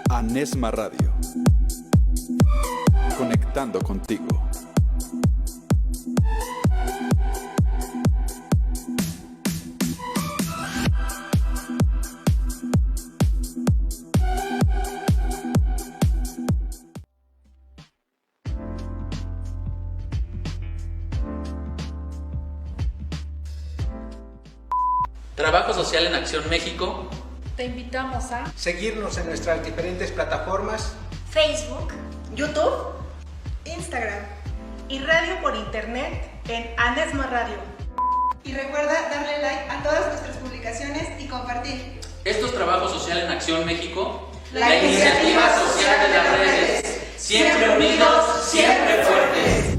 Anesma Radio. Conectando contigo. Trabajo Social en Acción México. Te invitamos a seguirnos en nuestras diferentes plataformas: Facebook, YouTube, Instagram y radio por internet en Anesma Radio. Y recuerda darle like a todas nuestras publicaciones y compartir. Esto es Trabajo Social en Acción México, la iniciativa social de las redes. Siempre unidos, siempre fuertes.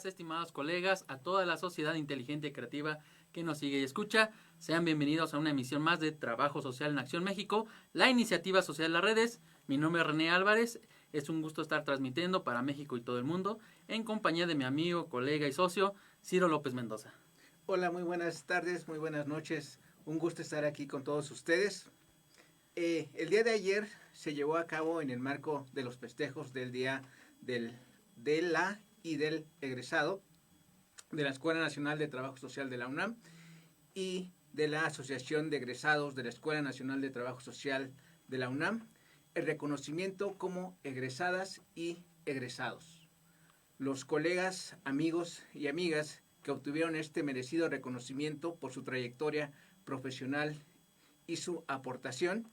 Estimados colegas, a toda la sociedad inteligente y creativa que nos sigue y escucha, sean bienvenidos a una emisión más de Trabajo Social en Acción México, la iniciativa social de las redes. Mi nombre es René Álvarez, es un gusto estar transmitiendo para México y todo el mundo, en compañía de mi amigo, colega y socio, Ciro López Mendoza. Hola, muy buenas tardes, muy buenas noches, un gusto estar aquí con todos ustedes. El día de ayer se llevó a cabo en el marco de los festejos del Día del egresado de la Escuela Nacional de Trabajo Social de la UNAM y de la Asociación de Egresados de la Escuela Nacional de Trabajo Social de la UNAM, el reconocimiento como egresadas y egresados. Los colegas, amigos y amigas que obtuvieron este merecido reconocimiento por su trayectoria profesional y su aportación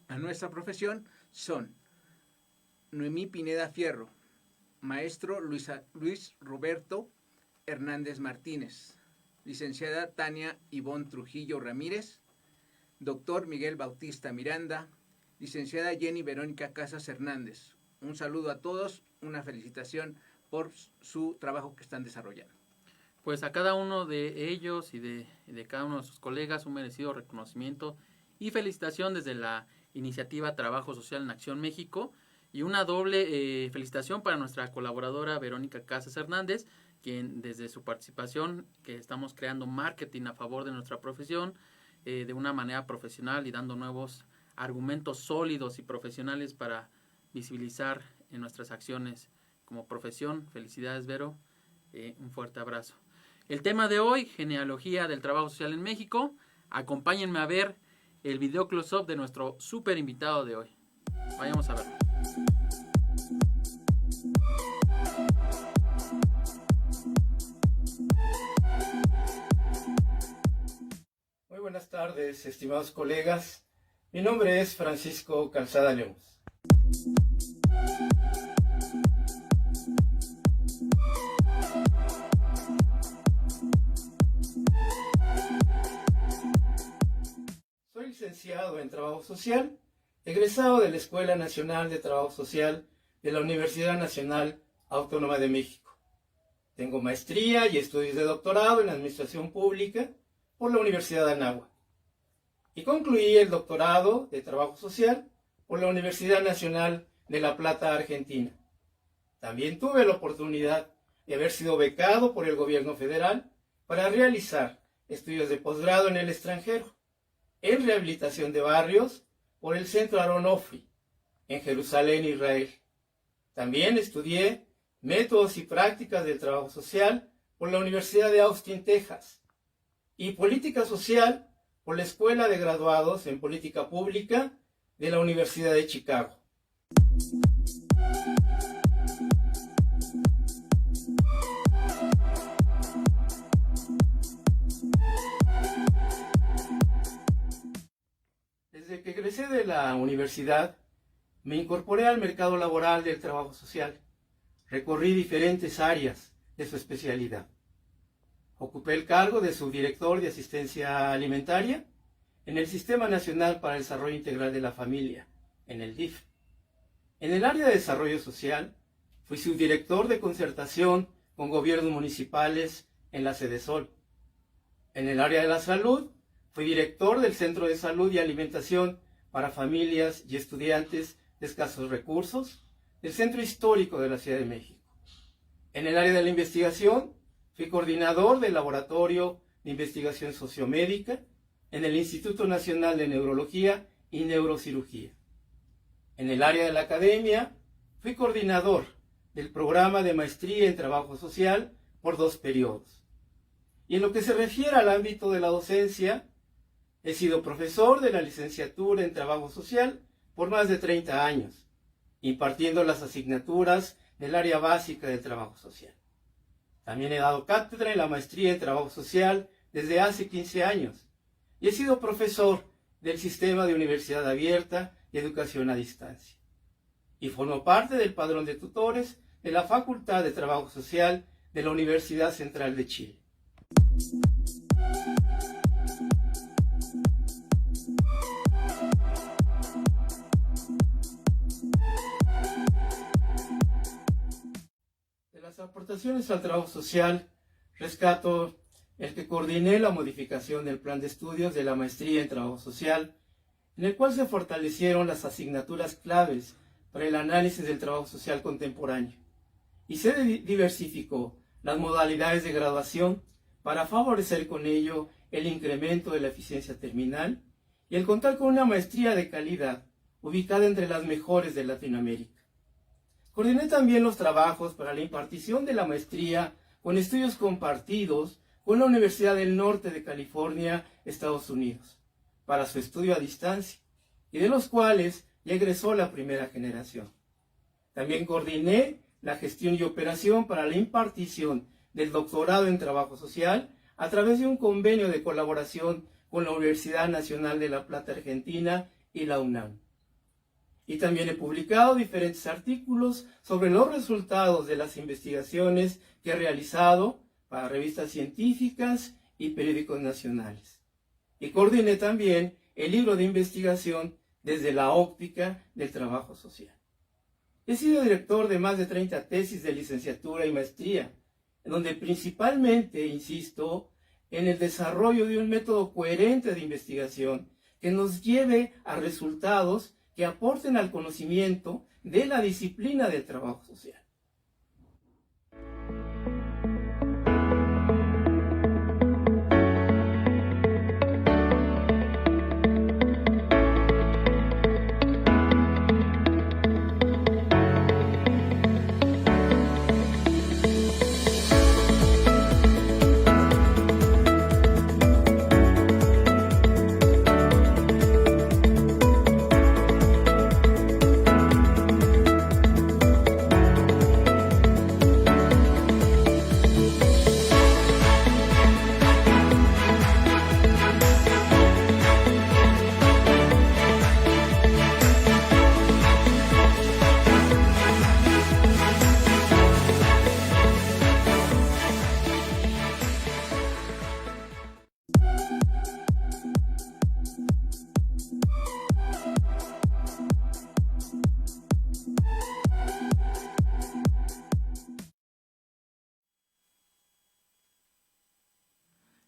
a nuestra profesión son Noemí Pineda Fierro, maestro Luis Roberto Hernández Martínez, licenciada Tania Ivonne Trujillo Ramírez, doctor Miguel Bautista Miranda, licenciada Jenny Verónica Casas Hernández. Un saludo a todos, una felicitación por su trabajo que están desarrollando. Pues a cada uno de ellos y de cada uno de sus colegas un merecido reconocimiento y felicitación desde la iniciativa Trabajo Social en Acción México. Y una doble felicitación para nuestra colaboradora Verónica Casas Hernández, quien desde su participación, que estamos creando marketing a favor de nuestra profesión, de una manera profesional y dando nuevos argumentos sólidos y profesionales para visibilizar en nuestras acciones como profesión. Felicidades, Vero, un fuerte abrazo. El tema de hoy, genealogía del trabajo social en México. Acompáñenme a ver el video close-up de nuestro súper invitado de hoy. Vayamos a verlo. Muy buenas tardes, estimados colegas. Mi nombre es Francisco Calzada Lemus. Soy licenciado en Trabajo Social, egresado de la Escuela Nacional de Trabajo Social de la Universidad Nacional Autónoma de México. Tengo maestría y estudios de doctorado en Administración Pública por la Universidad de Anáhuac. Y concluí el doctorado de Trabajo Social por la Universidad Nacional de La Plata, Argentina. También tuve la oportunidad de haber sido becado por el gobierno federal para realizar estudios de posgrado en el extranjero, en rehabilitación de barrios, por el Centro Aaron Ofri, en Jerusalén, Israel. También estudié métodos y prácticas del trabajo social por la Universidad de Austin, Texas, y política social por la Escuela de Graduados en Política Pública de la Universidad de Chicago. Desde que egresé de la universidad, me incorporé al mercado laboral del trabajo social. Recorrí diferentes áreas de su especialidad. Ocupé el cargo de subdirector de asistencia alimentaria en el Sistema Nacional para el Desarrollo Integral de la Familia, en el DIF. En el área de desarrollo social, fui subdirector de concertación con gobiernos municipales en la Sedesol. En el área de la salud, fui director del Centro de Salud y Alimentación para familias y estudiantes de escasos recursos del Centro Histórico de la Ciudad de México. En el área de la investigación, fui coordinador del Laboratorio de Investigación Sociomédica en el Instituto Nacional de Neurología y Neurocirugía. En el área de la academia, fui coordinador del programa de maestría en trabajo social por 2 periodos. Y en lo que se refiere al ámbito de la docencia, he sido profesor de la licenciatura en trabajo social por más de 30 años, impartiendo las asignaturas del área básica del trabajo social. También he dado cátedra en la maestría en trabajo social desde hace 15 años y he sido profesor del sistema de universidad abierta y educación a distancia. Y formo parte del padrón de tutores de la Facultad de Trabajo Social de la Universidad Central de Chile. De las aportaciones al trabajo social, rescato el que coordiné la modificación del plan de estudios de la maestría en trabajo social, en el cual se fortalecieron las asignaturas claves para el análisis del trabajo social contemporáneo, y se diversificó las modalidades de graduación para favorecer con ello el incremento de la eficiencia terminal y el contar con una maestría de calidad ubicada entre las mejores de Latinoamérica. Coordiné también los trabajos para la impartición de la maestría con estudios compartidos con la Universidad del Norte de California, Estados Unidos, para su estudio a distancia, y de los cuales ya egresó la primera generación. También coordiné la gestión y operación para la impartición del doctorado en trabajo social a través de un convenio de colaboración con la Universidad Nacional de La Plata, Argentina, y la UNAM. Y también he publicado diferentes artículos sobre los resultados de las investigaciones que he realizado para revistas científicas y periódicos nacionales. Y coordiné también el libro de investigación desde la óptica del trabajo social. He sido director de más de 30 tesis de licenciatura y maestría, en donde principalmente insisto en el desarrollo de un método coherente de investigación que nos lleve a resultados que aporten al conocimiento de la disciplina del trabajo social.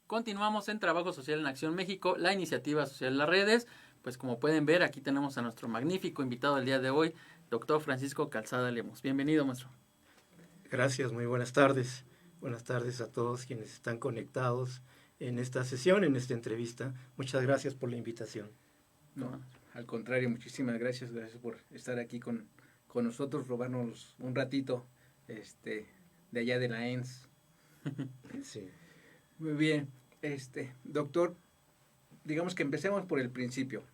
Continuamos en Trabajo Social en Acción México, la iniciativa social de las redes. Pues como pueden ver, aquí tenemos a nuestro magnífico invitado del día de hoy, doctor Francisco Calzada Lemos. Bienvenido, maestro. Gracias, muy buenas tardes. Buenas tardes a todos quienes están conectados en esta sesión, en esta entrevista. Muchas gracias por la invitación. No, al contrario, muchísimas gracias. Gracias por estar aquí con nosotros, robarnos un ratito de allá de la ENS. Sí. Muy bien. Doctor, digamos que empecemos por el principio.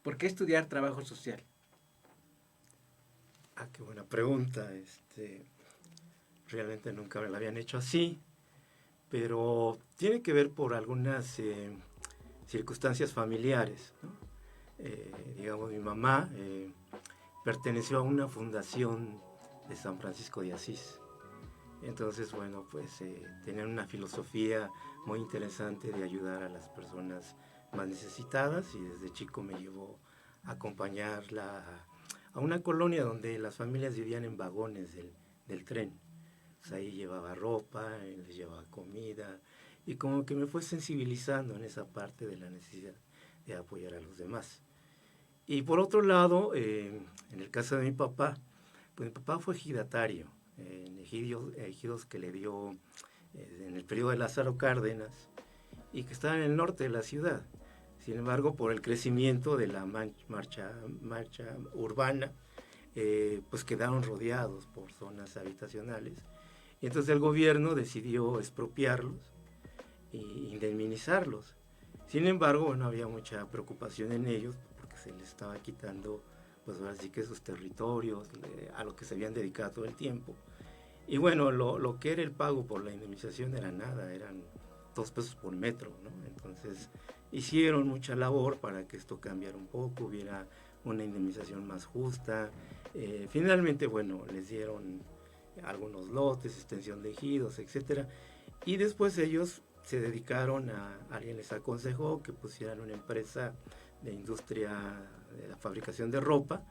¿Por qué estudiar trabajo social? Qué buena pregunta. Realmente nunca me la habían hecho así, pero tiene que ver por algunas circunstancias familiares, ¿no? Digamos, mi mamá perteneció a una fundación de San Francisco de Asís. Entonces, bueno, pues tenían una filosofía muy interesante de ayudar a las personas más necesitadas, y desde chico me llevó a acompañarla a una colonia donde las familias vivían en vagones del tren. Pues ahí llevaba ropa, les llevaba comida, y como que me fue sensibilizando en esa parte de la necesidad de apoyar a los demás. Y por otro lado, en el caso de mi papá, pues mi papá fue ejidatario en ejidos que le dio en el periodo de Lázaro Cárdenas y que estaban en el norte de la ciudad. Sin embargo, por el crecimiento de la marcha urbana, pues quedaron rodeados por zonas habitacionales. Y entonces el gobierno decidió expropiarlos e indemnizarlos. Sin embargo, bueno, había mucha preocupación en ellos porque se les estaba quitando, pues ahora sí que sus territorios, a lo que se habían dedicado todo el tiempo. Y bueno, lo que era el pago por la indemnización era nada, eran 2 pesos por metro, ¿no? Entonces hicieron mucha labor para que esto cambiara un poco, hubiera una indemnización más justa. Finalmente, bueno, les dieron algunos lotes, extensión de ejidos, etcétera. Y después ellos se dedicaron alguien les aconsejó que pusieran una empresa de industria de la fabricación de ropa,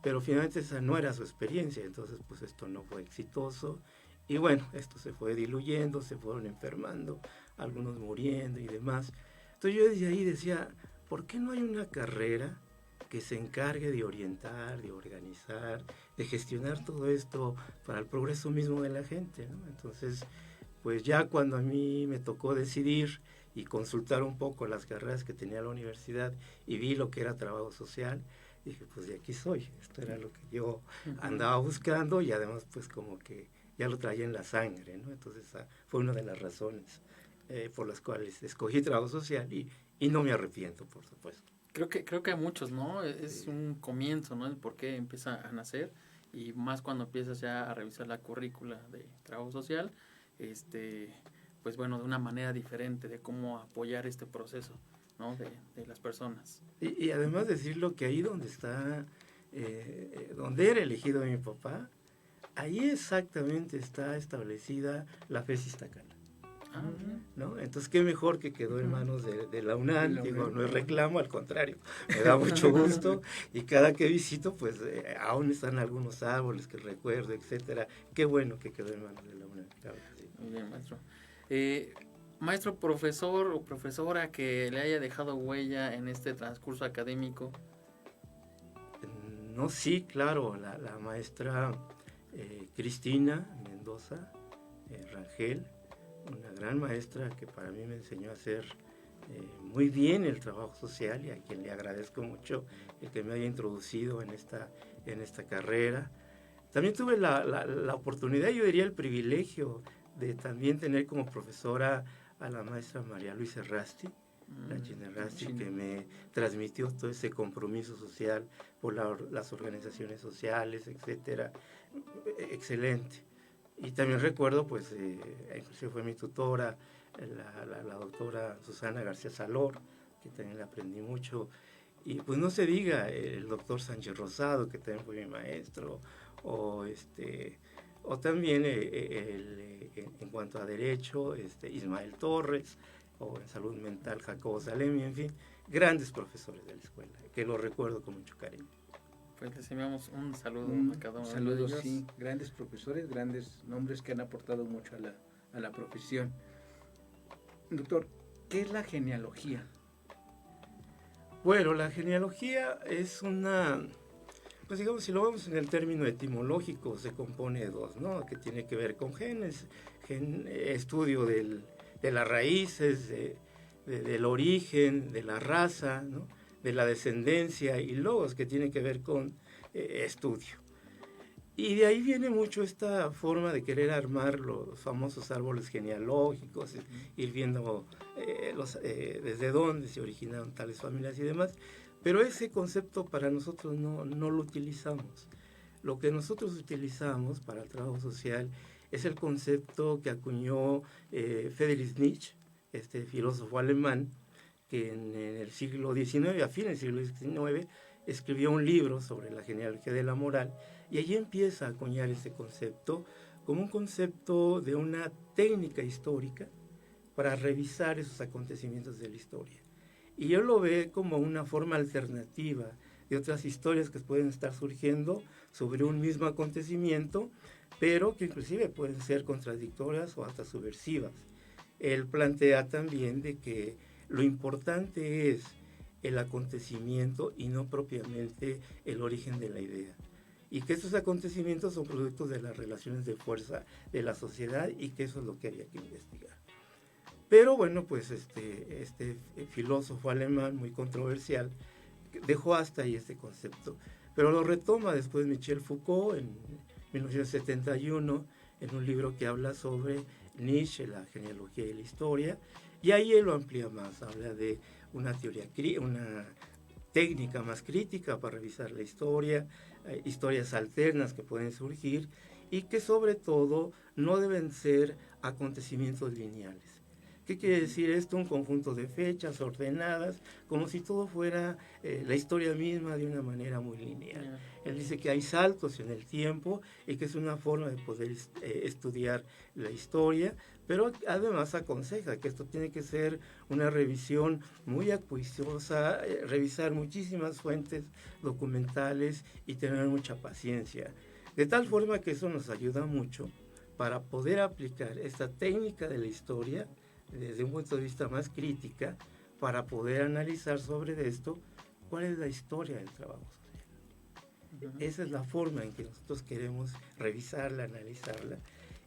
pero finalmente esa no era su experiencia, entonces pues esto no fue exitoso. Y bueno, esto se fue diluyendo, se fueron enfermando, algunos muriendo y demás. Entonces yo desde ahí decía, ¿por qué no hay una carrera que se encargue de orientar, de organizar, de gestionar todo esto para el progreso mismo de la gente, ¿no? Entonces, pues ya cuando a mí me tocó decidir y consultar un poco las carreras que tenía la universidad y vi lo que era trabajo social, dije, pues de aquí soy, esto era lo que yo andaba buscando y además pues como que ya lo traía en la sangre, ¿no? Entonces esa fue una de las razones por las cuales escogí trabajo social y no me arrepiento, por supuesto. Creo que a muchos, ¿no? Es un comienzo, ¿no? El por qué empieza a nacer y más cuando empiezas ya a revisar la currícula de trabajo social, pues bueno, de una manera diferente de cómo apoyar este proceso, ¿no? De las personas. Y además decirlo que ahí donde está, donde era elegido mi papá, ahí exactamente está establecida la FES Iztacala. ¿No? Entonces qué mejor que quedó en manos de la UNAM. Digo, no es reclamo, al contrario, me da mucho gusto y cada que visito pues aún están algunos árboles que recuerdo, etcétera. Qué bueno que quedó en manos de la UNAM, claro que sí. Muy bien, maestro. Maestro, profesor o profesora que le haya dejado huella en este transcurso académico. No, sí, claro, la maestra Cristina Mendoza Rangel, una gran maestra que para mí me enseñó a hacer muy bien el trabajo social y a quien le agradezco mucho el que me haya introducido en esta carrera. También tuve la oportunidad, yo diría el privilegio, de también tener como profesora a la maestra María Luisa Errasti, la China Errasti, que me transmitió todo ese compromiso social por las organizaciones sociales, etcétera. Excelente. Y también recuerdo, pues, inclusive fue mi tutora, la doctora Susana García Salor, que también le aprendí mucho. Y pues no se diga el doctor Sánchez Rosado, que también fue mi maestro, o también en cuanto a Derecho, Ismael Torres, o en Salud Mental, Jacobo Salemi, en fin, grandes profesores de la escuela, que los recuerdo con mucho cariño. Pues les enviamos un saludo a cada uno saludos, de ellos. sí, grandes profesores, grandes nombres que han aportado mucho a la profesión. Doctor, ¿qué es la genealogía? Bueno, la genealogía es pues digamos, si lo vemos en el término etimológico, se compone de 2, ¿no? Que tiene que ver con genes, estudio de las raíces, del origen, de la raza, ¿no? De la descendencia, y logos, que tiene que ver con estudio. Y de ahí viene mucho esta forma de querer armar los famosos árboles genealógicos, ir viendo desde dónde se originaron tales familias y demás, pero ese concepto para nosotros no lo utilizamos. Lo que nosotros utilizamos para el trabajo social es el concepto que acuñó Friedrich Nietzsche, este filósofo alemán, que en el siglo XIX, a fines del siglo XIX, escribió un libro sobre la genealogía de la moral, y allí empieza a acuñar ese concepto como un concepto de una técnica histórica para revisar esos acontecimientos de la historia. Y yo lo veo como una forma alternativa de otras historias que pueden estar surgiendo sobre un mismo acontecimiento, pero que inclusive pueden ser contradictorias o hasta subversivas. Él plantea también de que lo importante es el acontecimiento y no propiamente el origen de la idea. Y que estos acontecimientos son productos de las relaciones de fuerza de la sociedad y que eso es lo que había que investigar. Pero bueno, pues este filósofo alemán muy controversial dejó hasta ahí este concepto. Pero lo retoma después Michel Foucault en 1971 en un libro que habla sobre Nietzsche, la genealogía y la historia, y ahí él lo amplía más, habla de una técnica más crítica para revisar la historia, historias alternas que pueden surgir y que sobre todo no deben ser acontecimientos lineales. ¿Qué quiere decir esto? Un conjunto de fechas ordenadas, como si todo fuera la historia misma de una manera muy lineal. Él dice que hay saltos en el tiempo y que es una forma de poder estudiar la historia, pero además aconseja que esto tiene que ser una revisión muy acuiciosa, revisar muchísimas fuentes documentales y tener mucha paciencia. De tal forma que eso nos ayuda mucho para poder aplicar esta técnica de la historia desde un punto de vista más crítica, para poder analizar sobre esto cuál es la historia del trabajo social. Esa es la forma en que nosotros queremos revisarla, analizarla.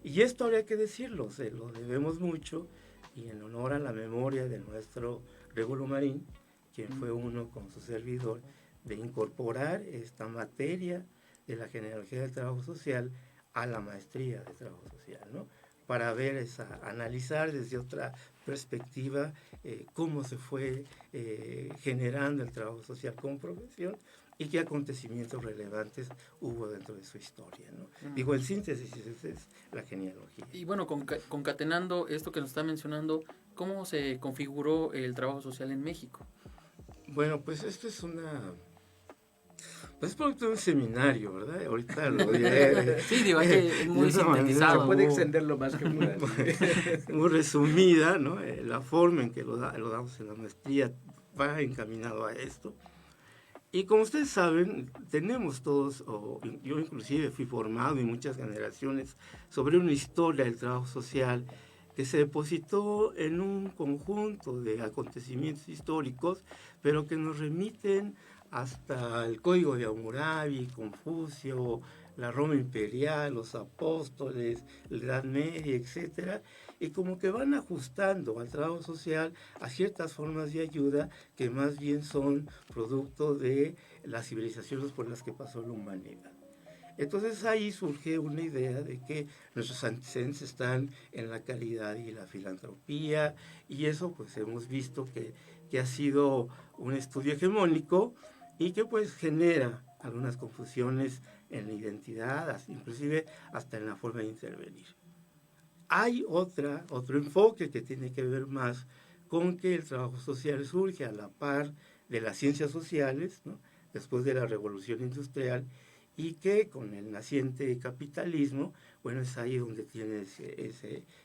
Y esto habría que decirlo, se lo debemos mucho, y en honor a la memoria del maestro Regulo Marín, quien fue uno con su servidor, de incorporar esta materia de la genealogía del trabajo social a la maestría de trabajo social, ¿no? Para ver analizar desde otra perspectiva cómo se fue generando el trabajo social como profesión y qué acontecimientos relevantes hubo dentro de su historia, ¿no? Digo, en síntesis, esa es la genealogía. Y bueno, concatenando esto que nos está mencionando, ¿cómo se configuró el trabajo social en México? Bueno, pues esto es pues es producto de un seminario, ¿verdad? Ahorita lo diré. Sí, digo, es muy sintetizado. Se puede extenderlo más que pueda. Muy resumida, ¿no? La forma en que lo damos en la maestría va encaminado a esto. Y como ustedes saben, tenemos todos, yo inclusive fui formado en muchas generaciones sobre una historia del trabajo social que se depositó en un conjunto de acontecimientos históricos, pero que nos remiten hasta el Código de Hammurabi, Confucio, la Roma imperial, los apóstoles, la Edad Media, etcétera, y como que van ajustando al trabajo social a ciertas formas de ayuda que más bien son producto de las civilizaciones por las que pasó la humanidad. Entonces ahí surge una idea de que nuestros antecedentes están en la caridad y la filantropía, y eso pues hemos visto que ha sido un estudio hegemónico y que pues genera algunas confusiones en la identidad, inclusive hasta en la forma de intervenir. Hay otro enfoque que tiene que ver más con que el trabajo social surge a la par de las ciencias sociales, ¿no? Después de la revolución industrial, y que con el naciente capitalismo, bueno, es ahí donde tiene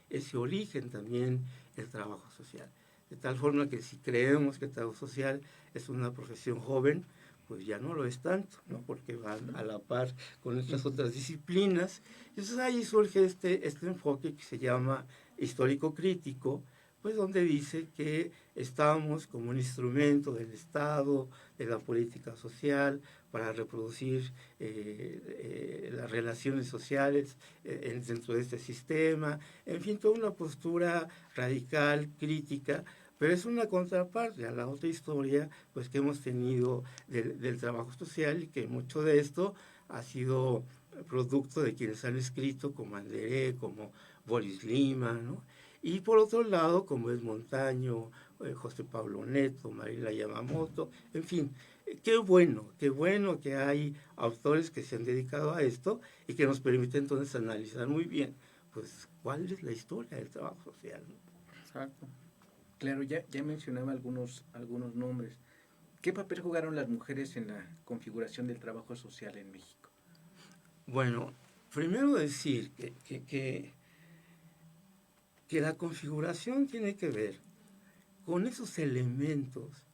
ese origen también el trabajo social. De tal forma que si creemos que el trabajo social es una profesión joven, pues ya no lo es tanto, ¿no? Porque van a la par con estas otras disciplinas. Entonces ahí surge este enfoque que se llama histórico-crítico, pues donde dice que estamos como un instrumento del Estado, de la política social, para reproducir las relaciones sociales dentro de este sistema, en fin, toda una postura radical, crítica, pero es una contraparte a la otra historia pues que hemos tenido del trabajo social, y que mucho de esto ha sido producto de quienes han escrito, como Anderé, como Boris Lima, ¿no? Y por otro lado, como es Montaño, José Pablo Neto, Marila Yamamoto, en fin, qué bueno que hay autores que se han dedicado a esto y que nos permiten entonces analizar muy bien pues cuál es la historia del trabajo social, ¿no? Exacto. Claro, ya mencionaba algunos nombres. ¿Qué papel jugaron las mujeres en la configuración del trabajo social en México? Bueno, primero decir que la configuración tiene que ver con esos elementos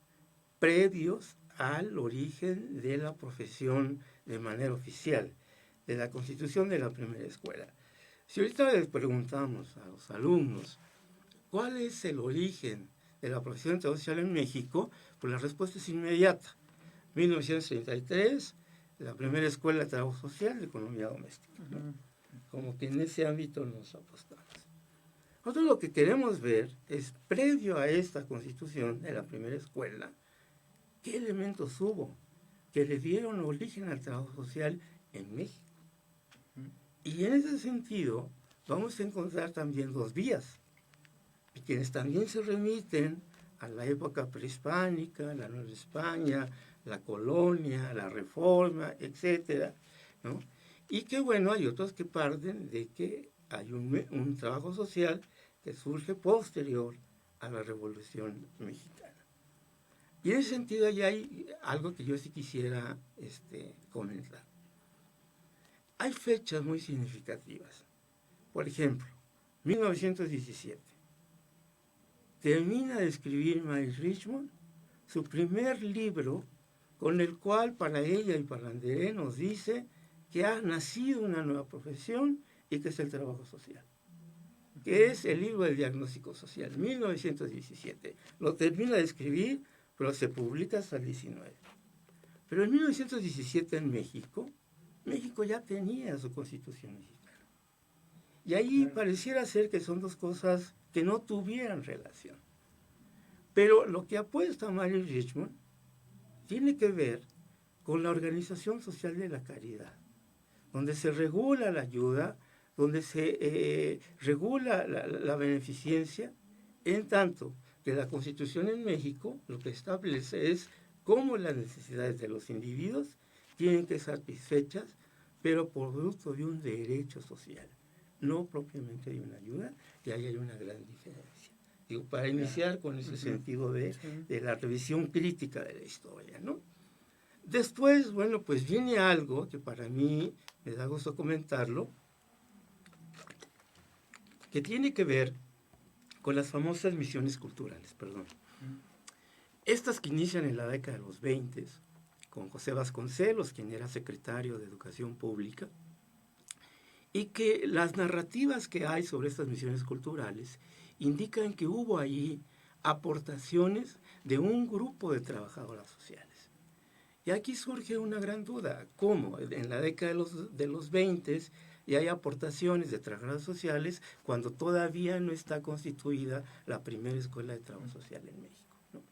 previos al origen de la profesión de manera oficial, de la constitución de la primera escuela. Si ahorita les preguntamos a los alumnos, ¿cuál es el origen de la profesión de trabajo social en México, pues la respuesta es inmediata. 1933, la primera escuela de trabajo social de economía doméstica, ¿no? Como que en ese ámbito nos apostamos. Nosotros lo que queremos ver es, previo a esta constitución de la primera escuela, qué elementos hubo que le dieron origen al trabajo social en México. Y en ese sentido vamos a encontrar también dos vías, y quienes también se remiten a la época prehispánica, la Nueva España, la colonia, la reforma, etcétera, ¿no? Y que bueno, hay otros que parten de que hay un trabajo social que surge posterior a la Revolución Mexicana. Y en ese sentido ya hay algo que yo sí quisiera comentar. Hay fechas muy significativas. Por ejemplo, 1917. Termina de escribir Mary Richmond su primer libro, con el cual para ella y para Anderé nos dice que ha nacido una nueva profesión y que es el trabajo social, que es el libro del diagnóstico social, 1917. Lo termina de escribir, pero se publica hasta el 19. Pero en 1917 en México ya tenía su constitución mexicana. Y ahí pareciera ser que son dos cosas que no tuvieran relación. Pero lo que apuesta Mary Richmond tiene que ver con la organización social de la caridad, donde se regula la ayuda, donde se regula la beneficencia, en tanto que la Constitución en México lo que establece es cómo las necesidades de los individuos tienen que ser satisfechas, pero por producto de un derecho social, no propiamente de una ayuda, y ahí hay una gran diferencia. Digo, para iniciar con ese sentido de la revisión crítica de la historia, ¿no? Después, bueno, pues viene algo que para mí me da gusto comentarlo, que tiene que ver con las famosas misiones culturales, perdón. Estas que inician en la década de los 20, con José Vasconcelos, quien era secretario de Educación Pública, y que las narrativas que hay sobre estas misiones culturales indican que hubo allí aportaciones de un grupo de trabajadoras sociales. Y aquí surge una gran duda, ¿cómo? En la década de los 20 y hay aportaciones de trabajadoras sociales cuando todavía no está constituida la primera escuela de trabajo social en México, ¿no?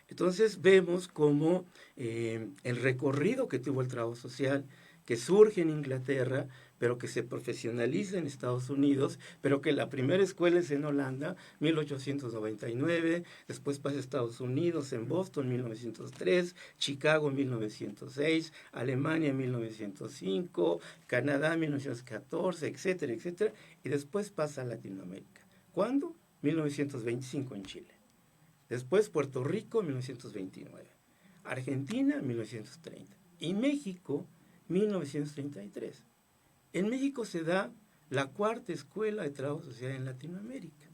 Entonces vemos cómo el recorrido que tuvo el trabajo social, que surge en Inglaterra, pero que se profesionaliza en Estados Unidos, pero que la primera escuela es en Holanda, 1899, después pasa a Estados Unidos, en Boston, 1903, Chicago, 1906, Alemania, 1905, Canadá, 1914, etcétera, etcétera, y después pasa a Latinoamérica. ¿Cuándo? 1925 en Chile. Después Puerto Rico, 1929. Argentina, 1930. Y México, 1933. En México se da la cuarta escuela de trabajo social en Latinoamérica.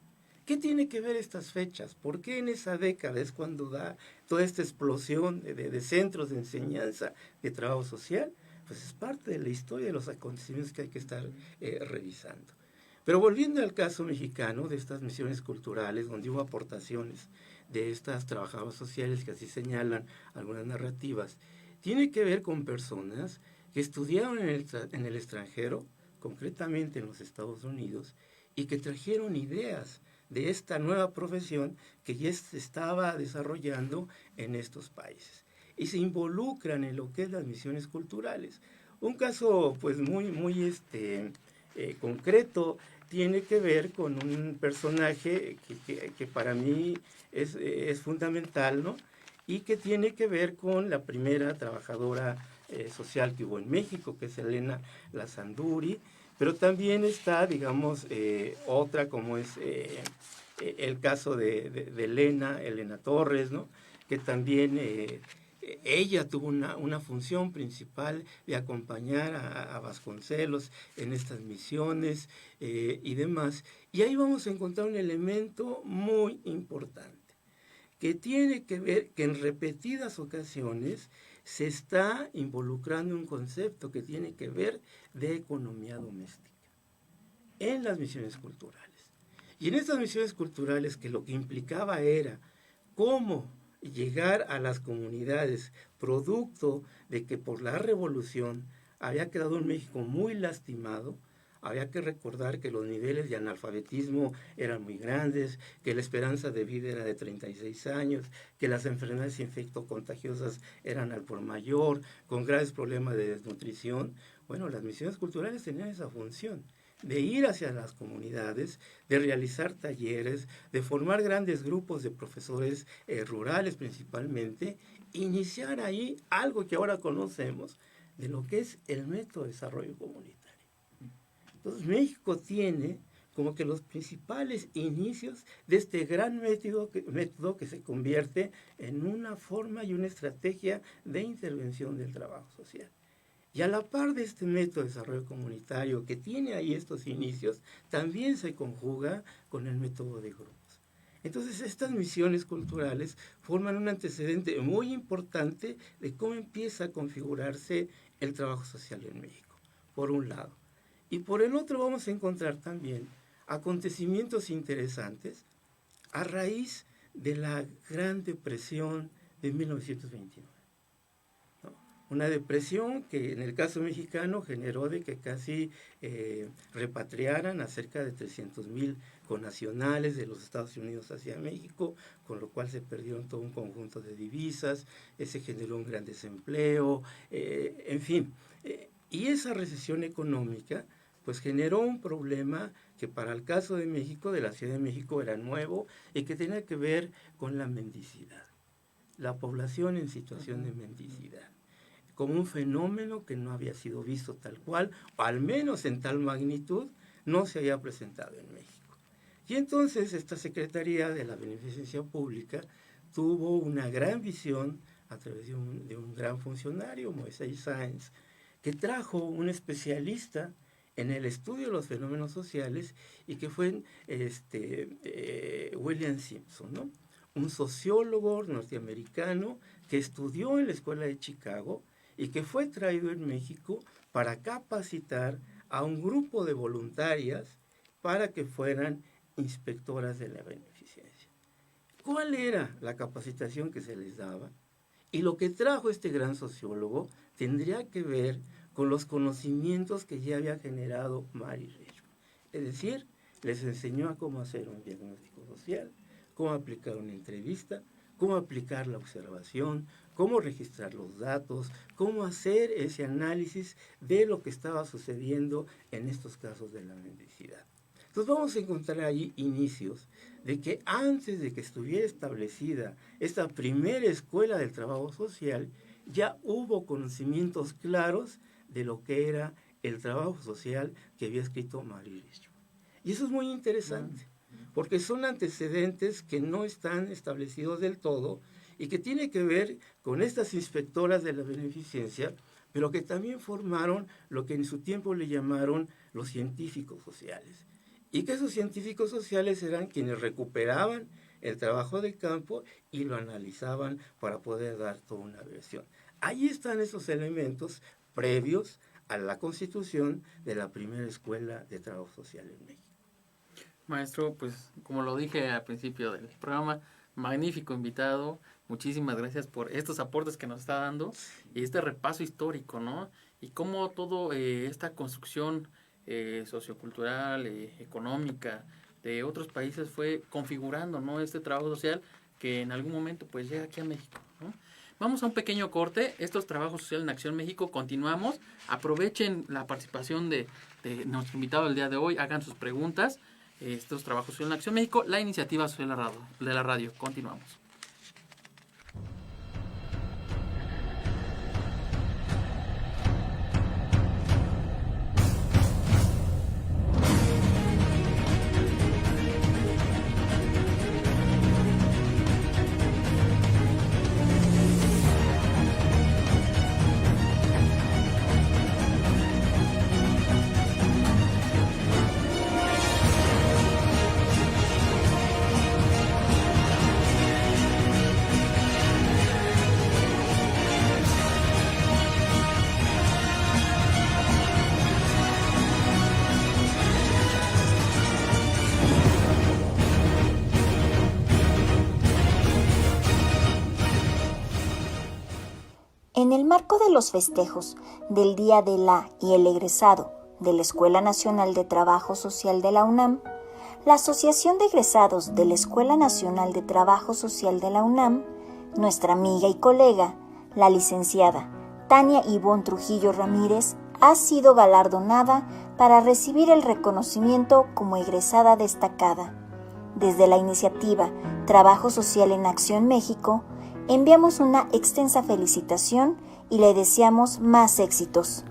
¿Qué tiene que ver estas fechas? ¿Por qué en esa década es cuando da toda esta explosión de centros de enseñanza de trabajo social? Pues es parte de la historia de los acontecimientos que hay que estar revisando. Pero volviendo al caso mexicano de estas misiones culturales, donde hubo aportaciones de estas trabajadoras sociales que así señalan algunas narrativas, tiene que ver con personas que estudiaron en el extranjero, concretamente en los Estados Unidos, y que trajeron ideas de esta nueva profesión que ya se estaba desarrollando en estos países. Y se involucran en lo que es las misiones culturales. Un caso pues muy concreto tiene que ver con un personaje que para mí es fundamental, ¿no? Y que tiene que ver con la primera trabajadora social que hubo en México, que es Elena Lazanduri, pero también está, digamos, otra como es el caso de Elena Torres, ¿no? Que también ella tuvo una función principal de acompañar a Vasconcelos en estas misiones y demás. Y ahí vamos a encontrar un elemento muy importante, que tiene que ver que en repetidas ocasiones se está involucrando un concepto que tiene que ver de economía doméstica en las misiones culturales. Y en estas misiones culturales, que lo que implicaba era cómo llegar a las comunidades, producto de que por la revolución había quedado un México muy lastimado. Había que recordar que los niveles de analfabetismo eran muy grandes, que la esperanza de vida era de 36 años, que las enfermedades infectocontagiosas eran al por mayor, con graves problemas de desnutrición. Bueno, las misiones culturales tenían esa función, de ir hacia las comunidades, de realizar talleres, de formar grandes grupos de profesores rurales principalmente, iniciar ahí algo que ahora conocemos de lo que es el método de desarrollo comunitario. Entonces México tiene como que los principales inicios de este gran método que se convierte en una forma y una estrategia de intervención del trabajo social. Y a la par de este método de desarrollo comunitario que tiene ahí estos inicios, también se conjuga con el método de grupos. Entonces estas misiones culturales forman un antecedente muy importante de cómo empieza a configurarse el trabajo social en México, por un lado. Y por el otro vamos a encontrar también acontecimientos interesantes a raíz de la Gran Depresión de 1929. ¿No? Una depresión que en el caso mexicano generó de que casi repatriaran a cerca de 300,000 connacionales de los Estados Unidos hacia México, con lo cual se perdieron todo un conjunto de divisas, se generó un gran desempleo, en fin. Y esa recesión económica pues generó un problema que para el caso de México, de la Ciudad de México, era nuevo y que tenía que ver con la mendicidad, la población en situación de mendicidad, como un fenómeno que no había sido visto tal cual, o al menos en tal magnitud, no se había presentado en México. Y entonces esta Secretaría de la Beneficencia Pública tuvo una gran visión a través de un gran funcionario, Moisés Sáenz, que trajo un especialista en el estudio de los fenómenos sociales y que fue William Simpson, ¿no? Un sociólogo norteamericano que estudió en la Escuela de Chicago y que fue traído en México para capacitar a un grupo de voluntarias para que fueran inspectoras de la beneficencia. ¿Cuál era la capacitación que se les daba? Y lo que trajo este gran sociólogo tendría que ver con los conocimientos que ya había generado Mary Richmond. Es decir, les enseñó a cómo hacer un diagnóstico social, cómo aplicar una entrevista, cómo aplicar la observación, cómo registrar los datos, cómo hacer ese análisis de lo que estaba sucediendo en estos casos de la mendicidad. Entonces vamos a encontrar ahí inicios de que antes de que estuviera establecida esta primera escuela del trabajo social, ya hubo conocimientos claros de lo que era el trabajo social que había escrito Mary Richmond. Y eso es muy interesante, porque son antecedentes que no están establecidos del todo y que tiene que ver con estas inspectoras de la beneficencia, pero que también formaron lo que en su tiempo le llamaron los científicos sociales. Y que esos científicos sociales eran quienes recuperaban el trabajo de campo y lo analizaban para poder dar toda una versión. Ahí están esos elementos previos a la constitución de la primera escuela de trabajo social en México. Maestro, pues como lo dije al principio del programa, magnífico invitado, muchísimas gracias por estos aportes que nos está dando y este repaso histórico, ¿no? Y cómo todo esta construcción sociocultural, económica de otros países fue configurando, ¿no?, este trabajo social que en algún momento pues llega aquí a México, ¿no? Vamos a un pequeño corte. Esto es Trabajo Social en Acción México. Continuamos. Aprovechen la participación de nuestro invitado el día de hoy. Hagan sus preguntas. Esto es Trabajo Social en Acción México, la iniciativa social de la radio. Continuamos. En el marco de los festejos del Día de la y el egresado de la Escuela Nacional de Trabajo Social de la UNAM, la Asociación de Egresados de la Escuela Nacional de Trabajo Social de la UNAM, nuestra amiga y colega, la licenciada Tania Ivonne Trujillo Ramírez, ha sido galardonada para recibir el reconocimiento como egresada destacada. Desde la iniciativa Trabajo Social en Acción México, enviamos una extensa felicitación y le deseamos más éxitos.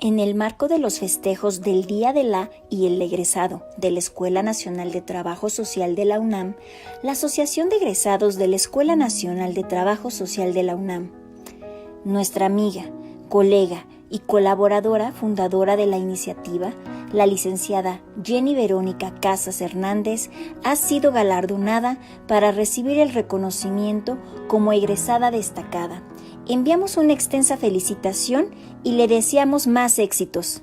En el marco de los festejos del Día de la y el egresado de la Escuela Nacional de Trabajo Social de la UNAM, la Asociación de Egresados de la Escuela Nacional de Trabajo Social de la UNAM, nuestra amiga, colega y colaboradora fundadora de la iniciativa, la licenciada Jenny Verónica Casas Hernández, ha sido galardonada para recibir el reconocimiento como egresada destacada. Enviamos una extensa felicitación y le deseamos más éxitos.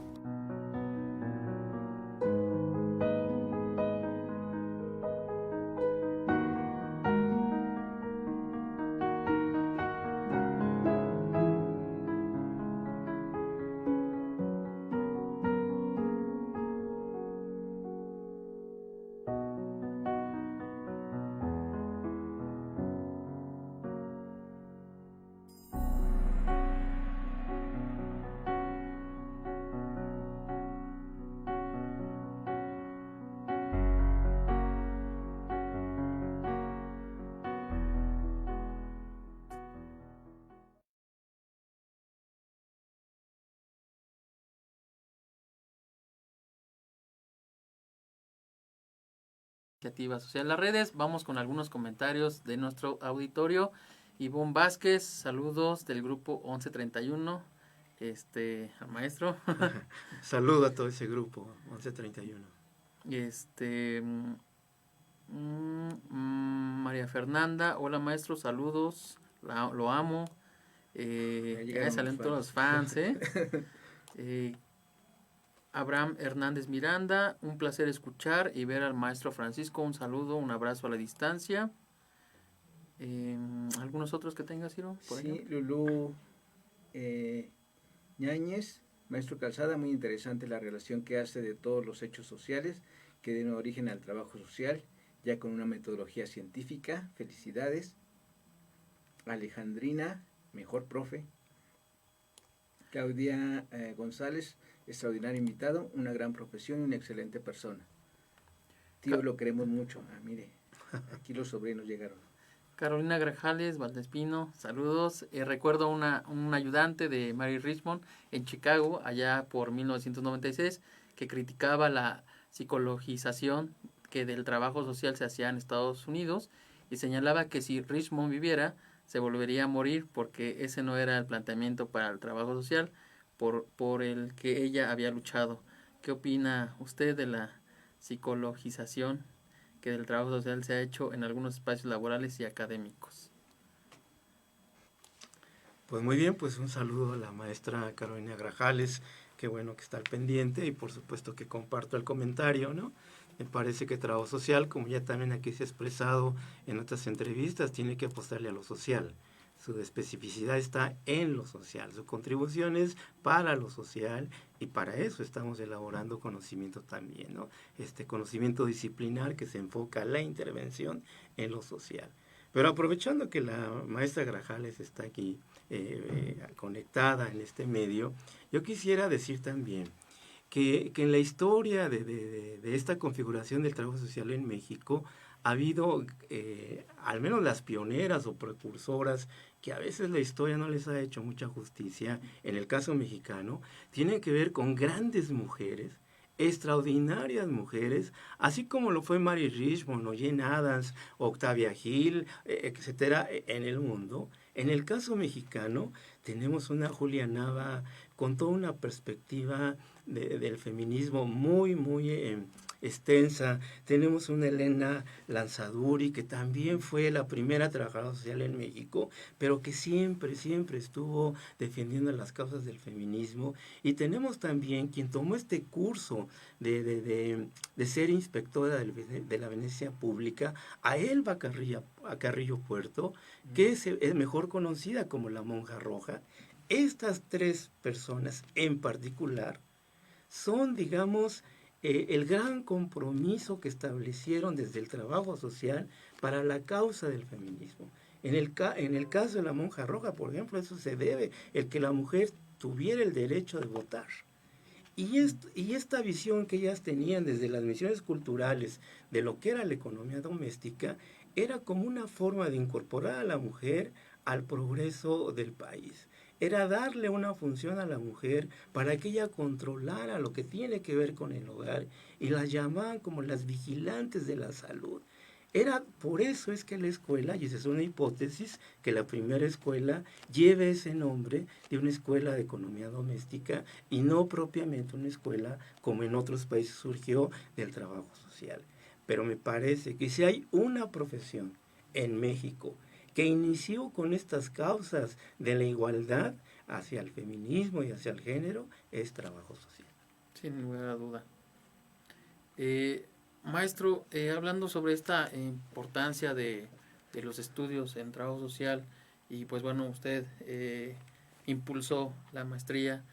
Iniciativa social en las redes. Vamos con algunos comentarios de nuestro auditorio. Ivonne Vázquez, saludos del grupo 1131. Al maestro. Saludo a todo ese grupo, 1131. María Fernanda, hola maestro, saludos, lo amo. Ya salen todos los fans, Abraham Hernández Miranda, un placer escuchar y ver al maestro Francisco, un saludo, un abrazo a la distancia. ¿Algunos otros que tengas, Ciro? Sí, Lulú Ñáñez, maestro Calzada, muy interesante la relación que hace de todos los hechos sociales que den origen al trabajo social, ya con una metodología científica. Felicidades. Alejandrina, mejor profe. Claudia González, extraordinario invitado, una gran profesión y una excelente persona. Tío, lo queremos mucho. Mire, aquí los sobrinos llegaron. Carolina Grajales, Valdespino, saludos. Recuerdo un ayudante de Mary Richmond en Chicago, allá por 1996, que criticaba la psicologización que del trabajo social se hacía en Estados Unidos y señalaba que si Richmond viviera, se volvería a morir porque ese no era el planteamiento para el trabajo social por el que ella había luchado. ¿Qué opina usted de la psicologización que del trabajo social se ha hecho en algunos espacios laborales y académicos? Pues muy bien, pues un saludo a la maestra Carolina Grajales, qué bueno que está al pendiente y por supuesto que comparto el comentario, ¿no? Me parece que trabajo social, como ya también aquí se ha expresado en otras entrevistas, tiene que apostarle a lo social. Su especificidad está en lo social, su contribución es para lo social y para eso estamos elaborando conocimiento también, ¿no? Este conocimiento disciplinar que se enfoca a la intervención en lo social. Pero aprovechando que la maestra Grajales está aquí conectada en este medio, yo quisiera decir también que en la historia de esta configuración del trabajo social en México ha habido, al menos las pioneras o precursoras, que a veces la historia no les ha hecho mucha justicia, en el caso mexicano, tienen que ver con grandes mujeres, extraordinarias mujeres, así como lo fue Mary Richmond o Jane Addams, Octavia Hill, etcétera, en el mundo. En el caso mexicano tenemos una Julia Nava con toda una perspectiva del feminismo muy extensa. Tenemos una Elena Lanzaduri, que también fue la primera trabajadora social en México, pero que siempre estuvo defendiendo las causas del feminismo. Y tenemos también quien tomó este curso de ser inspectora de la Venecia Pública, a Elba Carrillo Puerto, que es mejor conocida como la Monja Roja. Estas tres personas en particular son, digamos, el gran compromiso que establecieron desde el trabajo social para la causa del feminismo. En el caso de la Monja Roja, por ejemplo, eso se debe el que la mujer tuviera el derecho de votar. Y esta visión que ellas tenían desde las misiones culturales de lo que era la economía doméstica, era como una forma de incorporar a la mujer al progreso del país. Era darle una función a la mujer para que ella controlara lo que tiene que ver con el hogar, y las llamaban como las vigilantes de la salud. Por eso es que la escuela, y esa es una hipótesis, que la primera escuela lleve ese nombre de una escuela de economía doméstica y no propiamente una escuela como en otros países surgió del trabajo social. Pero me parece que si hay una profesión en México que inició con estas causas de la igualdad hacia el feminismo y hacia el género, es trabajo social. Sin ninguna duda. Maestro, hablando sobre esta importancia de los estudios en trabajo social, y pues bueno, usted impulsó la maestría,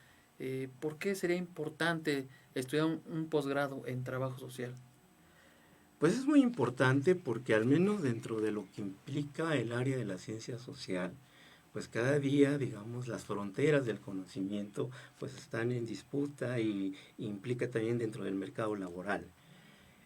¿por qué sería importante estudiar un posgrado en trabajo social? Pues es muy importante porque al menos dentro de lo que implica el área de la ciencia social, pues cada día, digamos, las fronteras del conocimiento pues están en disputa y implica también dentro del mercado laboral.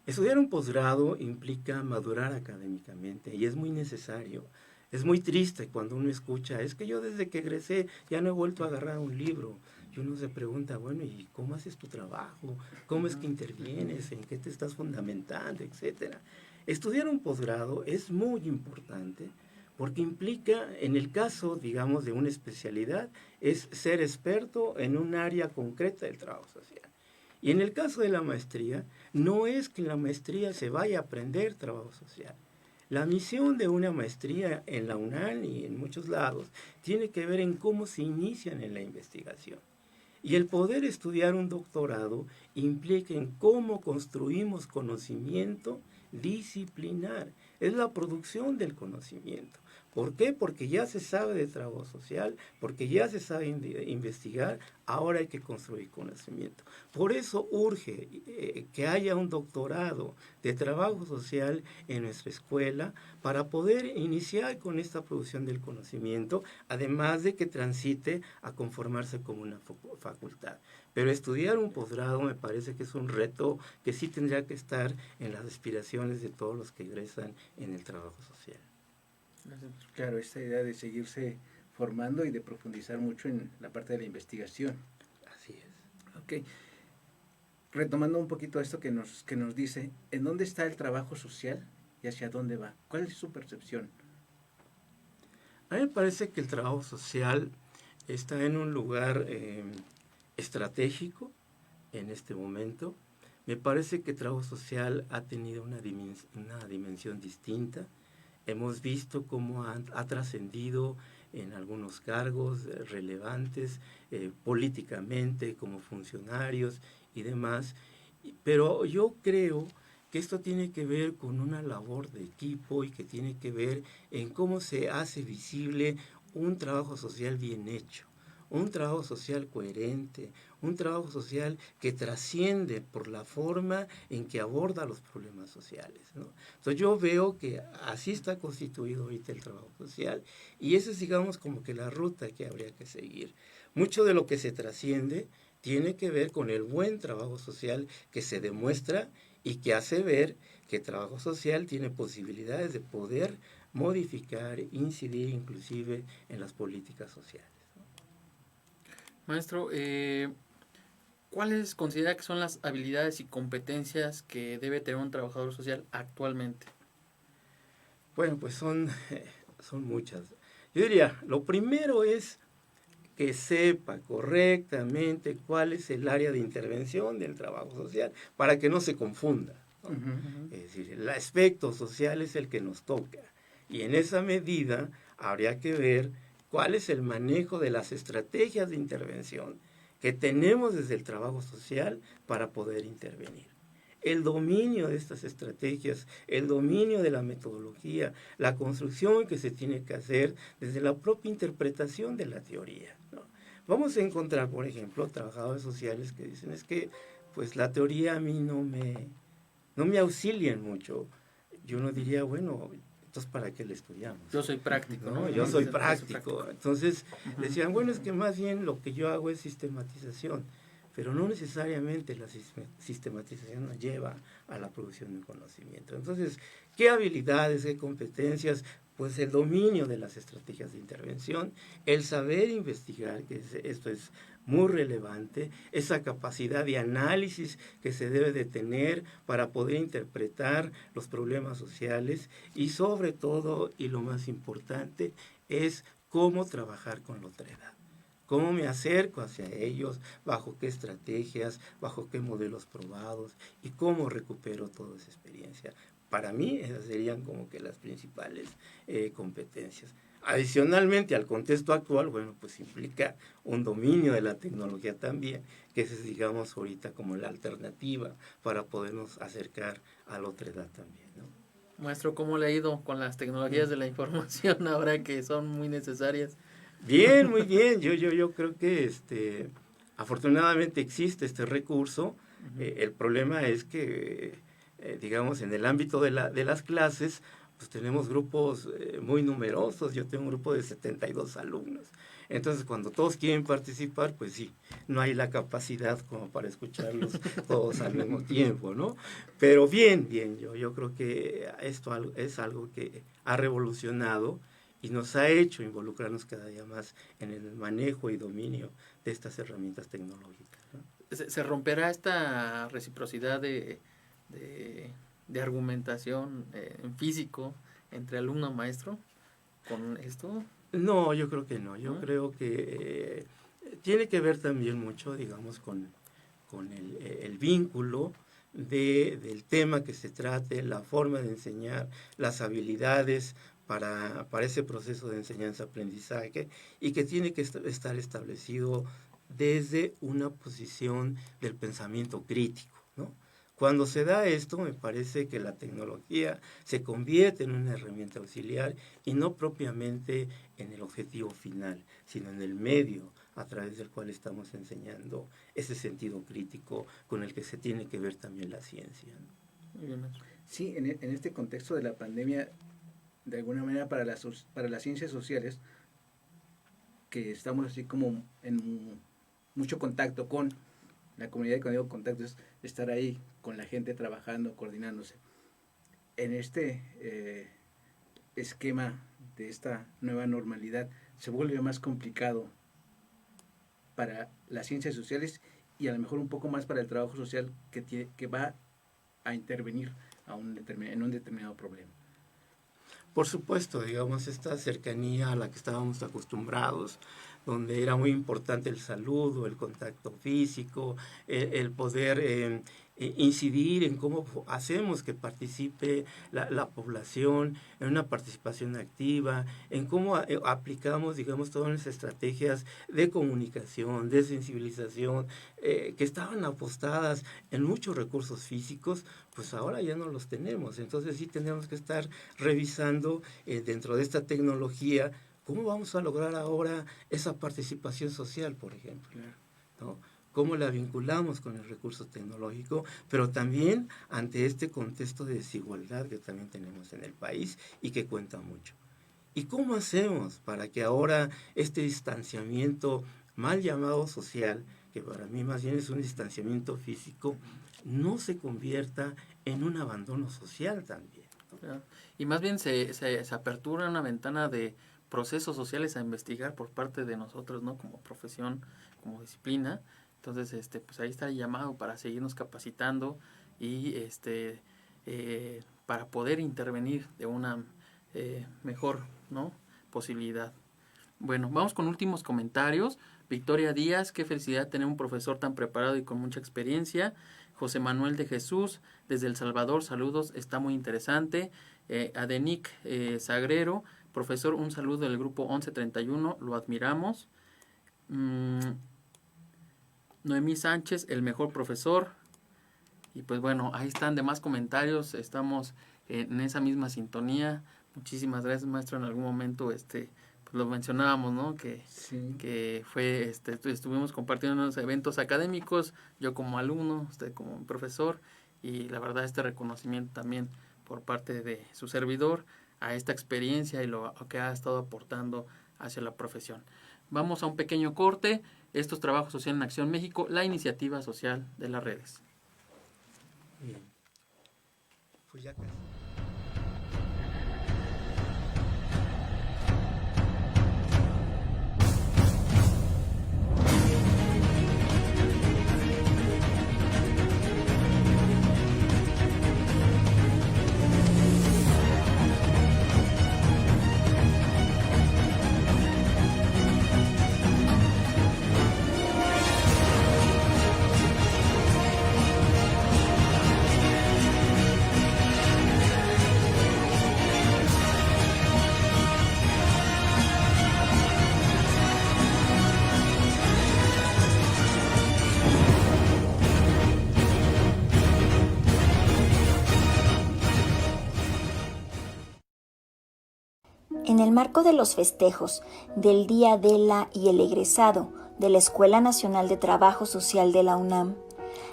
Estudiar un posgrado implica madurar académicamente y es muy necesario. Es muy triste cuando uno escucha, es que yo desde que egresé ya no he vuelto a agarrar un libro. Y uno se pregunta, bueno, ¿y cómo haces tu trabajo? ¿Cómo es que intervienes? ¿En qué te estás fundamentando? Etcétera. Estudiar un posgrado es muy importante porque implica, en el caso, digamos, de una especialidad, es ser experto en un área concreta del trabajo social. Y en el caso de la maestría, no es que en la maestría se vaya a aprender trabajo social. La misión de una maestría en la UNAM y en muchos lados tiene que ver en cómo se inician en la investigación. Y el poder estudiar un doctorado implica en cómo construimos conocimiento disciplinar. Es la producción del conocimiento. ¿Por qué? Porque ya se sabe de trabajo social, porque ya se sabe investigar, ahora hay que construir conocimiento. Por eso urge que haya un doctorado de trabajo social en nuestra escuela para poder iniciar con esta producción del conocimiento, además de que transite a conformarse como una facultad. Pero estudiar un posgrado me parece que es un reto que sí tendría que estar en las aspiraciones de todos los que egresan en el trabajo social. Claro, esta idea de seguirse formando y de profundizar mucho en la parte de la investigación. Así es. Ok. Retomando un poquito esto que nos dice, ¿en dónde está el trabajo social y hacia dónde va? ¿Cuál es su percepción? A mí me parece que el trabajo social está en un lugar estratégico en este momento. Me parece que trabajo social ha tenido una dimensión distinta. Hemos visto cómo ha trascendido en algunos cargos relevantes políticamente, como funcionarios y demás. Pero yo creo que esto tiene que ver con una labor de equipo y que tiene que ver en cómo se hace visible un trabajo social bien hecho, un trabajo social coherente, un trabajo social que trasciende por la forma en que aborda los problemas sociales, ¿no? Entonces yo veo que así está constituido ahorita el trabajo social y esa es, digamos, como que la ruta que habría que seguir. Mucho de lo que se trasciende tiene que ver con el buen trabajo social que se demuestra y que hace ver que el trabajo social tiene posibilidades de poder modificar, incidir inclusive en las políticas sociales. Maestro, ¿cuáles considera que son las habilidades y competencias que debe tener un trabajador social actualmente? Bueno, pues son muchas. Yo diría, lo primero es que sepa correctamente cuál es el área de intervención del trabajo social, para que no se confunda, ¿no? Es decir, el aspecto social es el que nos toca, y en esa medida habría que ver cuál es el manejo de las estrategias de intervención que tenemos desde el trabajo social para poder intervenir. El dominio de estas estrategias, el dominio de la metodología, la construcción que se tiene que hacer desde la propia interpretación de la teoría, ¿no? Vamos a encontrar, por ejemplo, trabajadores sociales que dicen, es que pues la teoría a mí no me auxilia mucho. Yo no diría, bueno, entonces ¿para qué le estudiamos? Yo soy práctico, ¿no? Yo soy práctico. Entonces decían, bueno, es que más bien lo que yo hago es sistematización, pero no necesariamente la sistematización nos lleva a la producción de un conocimiento. Entonces, ¿qué habilidades, qué competencias? Pues el dominio de las estrategias de intervención, el saber investigar, que esto es muy relevante, esa capacidad de análisis que se debe de tener para poder interpretar los problemas sociales y sobre todo, y lo más importante, es cómo trabajar con la otredad. ¿Cómo me acerco hacia ellos? ¿Bajo qué estrategias? ¿Bajo qué modelos probados? ¿Y cómo recupero toda esa experiencia? Para mí esas serían como que las principales competencias. Adicionalmente al contexto actual, bueno, pues implica un dominio de la tecnología también, que es, digamos, ahorita como la alternativa para podernos acercar a la otredad también, ¿no? Maestro, ¿cómo le ha ido con las tecnologías de la información ahora que son muy necesarias? Bien, muy bien. Yo creo que afortunadamente existe este recurso. El problema es que, digamos, en el ámbito de las clases, pues tenemos grupos muy numerosos. Yo tengo un grupo de 72 alumnos. Entonces, cuando todos quieren participar, pues sí, no hay la capacidad como para escucharlos todos al mismo tiempo, ¿no? Pero bien, yo creo que esto es algo que ha revolucionado y nos ha hecho involucrarnos cada día más en el manejo y dominio de estas herramientas tecnológicas, ¿no? ¿Se romperá esta reciprocidad de argumentación en físico entre alumno y maestro con esto? No, yo creo que no. Yo creo que tiene que ver también mucho, digamos, con el vínculo del tema que se trate, la forma de enseñar, las habilidades para ese proceso de enseñanza-aprendizaje, y que tiene que estar establecido desde una posición del pensamiento crítico, ¿no? Cuando se da esto, me parece que la tecnología se convierte en una herramienta auxiliar y no propiamente en el objetivo final, sino en el medio a través del cual estamos enseñando ese sentido crítico con el que se tiene que ver también la ciencia, ¿no? Muy bien, maestro. Sí, en este contexto de la pandemia, de alguna manera para las ciencias sociales, que estamos así como en mucho contacto con la comunidad, y cuando digo contacto es estar ahí con la gente trabajando, coordinándose. En este esquema de esta nueva normalidad se vuelve más complicado para las ciencias sociales y a lo mejor un poco más para el trabajo social que va a intervenir en un determinado problema. Por supuesto, digamos, esta cercanía a la que estábamos acostumbrados, donde era muy importante el saludo, el contacto físico, el poder incidir en cómo hacemos que participe la población, en una participación activa, en cómo aplicamos, digamos, todas las estrategias de comunicación, de sensibilización, que estaban apostadas en muchos recursos físicos, pues ahora ya no los tenemos. Entonces sí tenemos que estar revisando dentro de esta tecnología cómo vamos a lograr ahora esa participación social, por ejemplo, ¿no? Cómo la vinculamos con el recurso tecnológico, pero también ante este contexto de desigualdad que también tenemos en el país y que cuenta mucho. ¿Y cómo hacemos para que ahora este distanciamiento mal llamado social, que para mí más bien es un distanciamiento físico, no se convierta en un abandono social también, ¿no? Y más bien se apertura una ventana de procesos sociales a investigar por parte de nosotros, ¿no? Como profesión, como disciplina. Entonces, pues ahí está el llamado para seguirnos capacitando y para poder intervenir de una mejor, ¿no?, posibilidad. Bueno, vamos con últimos comentarios. Victoria Díaz, qué felicidad tener un profesor tan preparado y con mucha experiencia. José Manuel de Jesús, desde El Salvador, saludos, está muy interesante. Adenic Sagrero, profesor, un saludo del grupo 1131, lo admiramos. Noemí Sánchez, el mejor profesor. Y pues bueno, ahí están demás comentarios, estamos en esa misma sintonía. Muchísimas gracias, maestro. En algún momento pues lo mencionábamos, ¿no? Que fue, estuvimos compartiendo unos eventos académicos, yo como alumno, usted como profesor, y la verdad reconocimiento también por parte de su servidor a esta experiencia y lo que ha estado aportando hacia la profesión. Vamos a un pequeño corte. Esto es Trabajo Social en Acción México, la iniciativa social de las redes. Bien. Pues ya casi. En el marco de los festejos del Día de la y el egresado de la Escuela Nacional de Trabajo Social de la UNAM,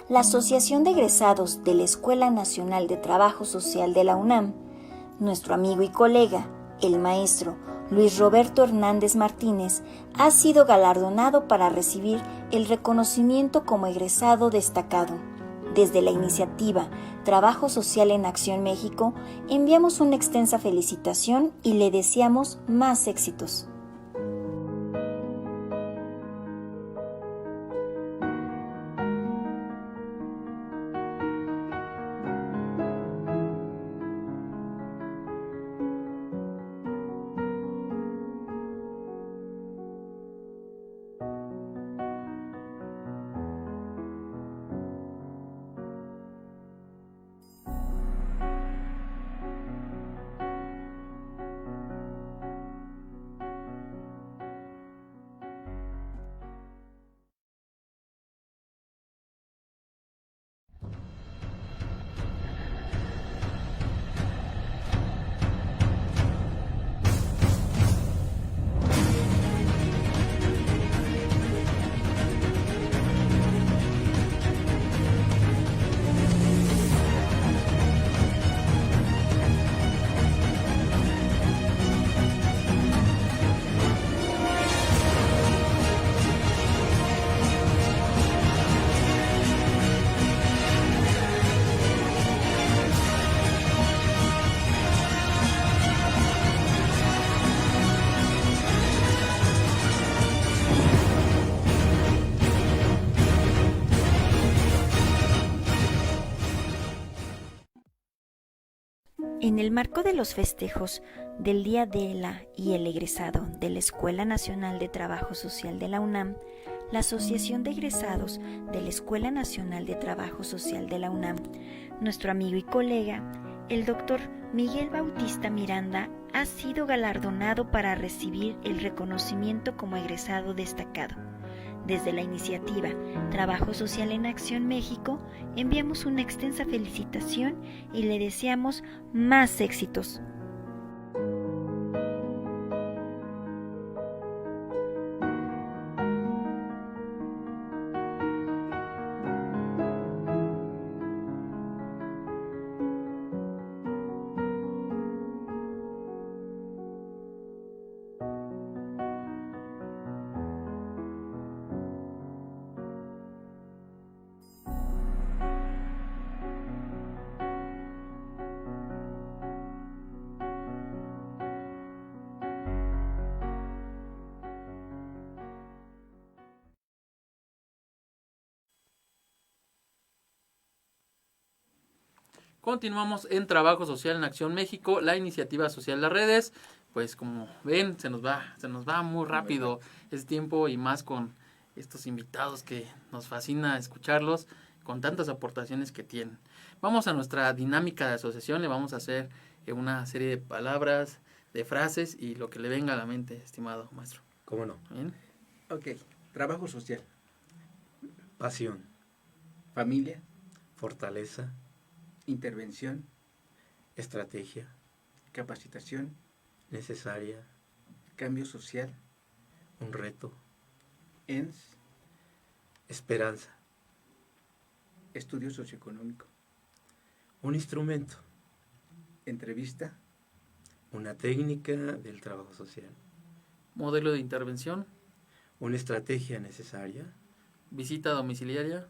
la Asociación de Egresados de la Escuela Nacional de Trabajo Social de la UNAM, nuestro amigo y colega, el maestro Luis Roberto Hernández Martínez, ha sido galardonado para recibir el reconocimiento como egresado destacado. Desde la iniciativa Trabajo Social en Acción México, enviamos una extensa felicitación y le deseamos más éxitos. En el marco de los festejos del Día de la y el egresado de la Escuela Nacional de Trabajo Social de la UNAM, la Asociación de Egresados de la Escuela Nacional de Trabajo Social de la UNAM, nuestro amigo y colega, el doctor Miguel Bautista Miranda, ha sido galardonado para recibir el reconocimiento como egresado destacado. Desde la iniciativa Trabajo Social en Acción México, enviamos una extensa felicitación y le deseamos más éxitos. Continuamos en Trabajo Social en Acción México, la iniciativa social de redes. Pues como ven, se nos va muy rápido el tiempo, y más con estos invitados que nos fascina escucharlos con tantas aportaciones que tienen. Vamos a nuestra dinámica de asociación, le vamos a hacer una serie de palabras, de frases y lo que le venga a la mente, estimado maestro. ¿Cómo no? ¿Bien? Ok, trabajo social, Pasión, familia, fortaleza, intervención, estrategia, capacitación, necesaria, cambio social, un reto, ENS, esperanza, estudio socioeconómico, un instrumento, entrevista, una técnica del trabajo social, Modelo de intervención, una estrategia necesaria, visita domiciliaria,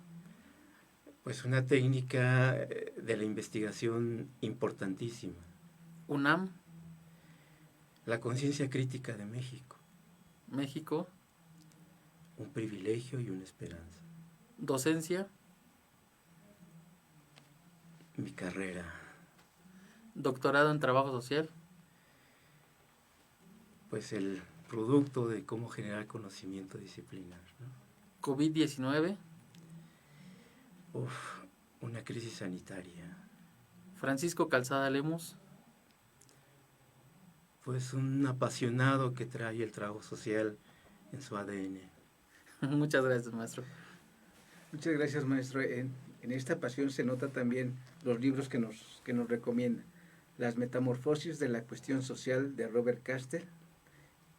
pues una técnica de la investigación importantísima, UNAM, la conciencia crítica de México, México, un privilegio y una esperanza, docencia, mi carrera, doctorado en trabajo social, pues el producto de cómo generar conocimiento disciplinar, ¿no? COVID-19, Una crisis sanitaria, Francisco Calzada Lemus, pues un apasionado que trae el trabajo social en su ADN. Muchas gracias, maestro. Muchas gracias, maestro. En esta pasión se nota también los libros que nos recomienda. Las metamorfosis de la cuestión social de Robert Castell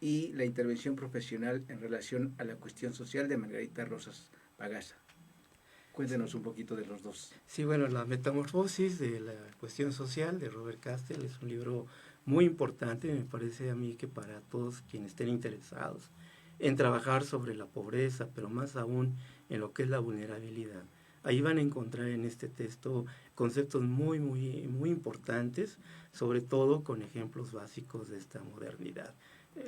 y la intervención profesional en relación a la cuestión social de Margarita Rosas Pagasa. Cuéntenos un poquito de los dos. Sí, bueno, La metamorfosis de la cuestión social de Robert Castell es un libro muy importante, me parece a mí que para todos quienes estén interesados en trabajar sobre la pobreza, pero más aún en lo que es la vulnerabilidad. Ahí van a encontrar en este texto conceptos muy, muy, muy importantes, sobre todo con ejemplos básicos de esta modernidad.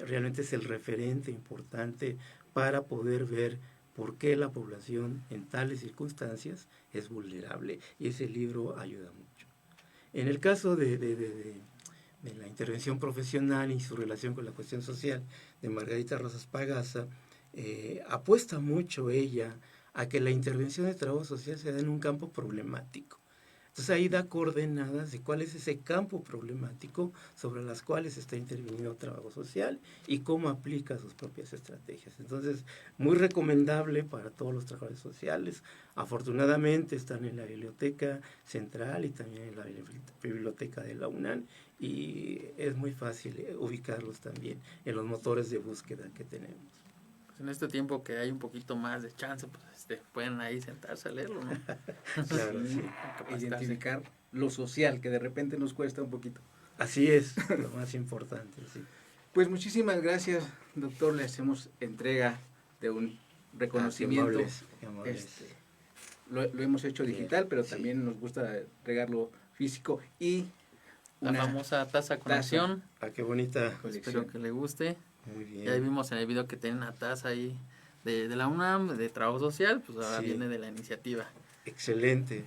Realmente es el referente importante para poder ver por qué la población en tales circunstancias es vulnerable, y ese libro ayuda mucho. En el caso de la intervención profesional y su relación con la cuestión social de Margarita Rosas Pagasa, apuesta mucho ella a que la intervención de trabajo social se da en un campo problemático. Entonces ahí da coordenadas de cuál es ese campo problemático sobre las cuales está interviniendo el trabajo social y cómo aplica sus propias estrategias. Entonces, muy recomendable para todos los trabajadores sociales. Afortunadamente están en la Biblioteca Central y también en la Biblioteca de la UNAM, y es muy fácil ubicarlos también en los motores de búsqueda que tenemos. En este tiempo que hay un poquito más de chance, pues pueden ahí sentarse a leerlo, ¿no? Claro, sí. Identificar lo social, que de repente nos cuesta un poquito. Así es, lo más importante, sí. Pues muchísimas gracias, doctor. Le hacemos entrega de un reconocimiento. Qué amables. Lo hemos hecho digital, pero sí, también nos gusta regarlo físico. Y la famosa taza con acción. Qué bonita colección. Espero que le guste. Muy bien. Ya vimos en el video que tiene una taza ahí de la UNAM, de trabajo social, pues ahora Sí. viene de la iniciativa. Excelente.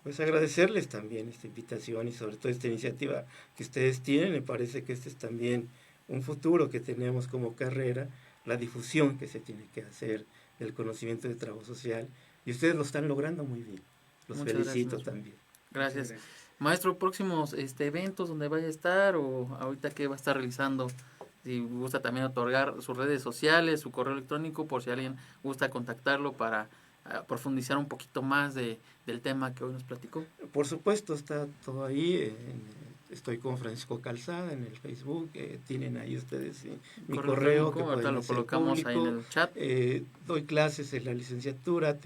pues agradecerles también esta invitación y sobre todo esta iniciativa que ustedes tienen. Me parece que este es también un futuro que tenemos como carrera, la difusión que se tiene que hacer del conocimiento de trabajo social, y ustedes lo están logrando muy bien. Los Muchas felicito gracias, también. Gracias. Maestro, próximos eventos donde vaya a estar o ahorita qué va a estar realizando. Si gusta también otorgar sus redes sociales, su correo electrónico, por si alguien gusta contactarlo para profundizar un poquito más del tema que hoy nos platicó. Por supuesto, está todo ahí. Estoy con Francisco Calzada en el Facebook. Tienen ahí ustedes mi correo que ahorita lo colocamos público. Ahí en el chat. Doy clases en la licenciatura.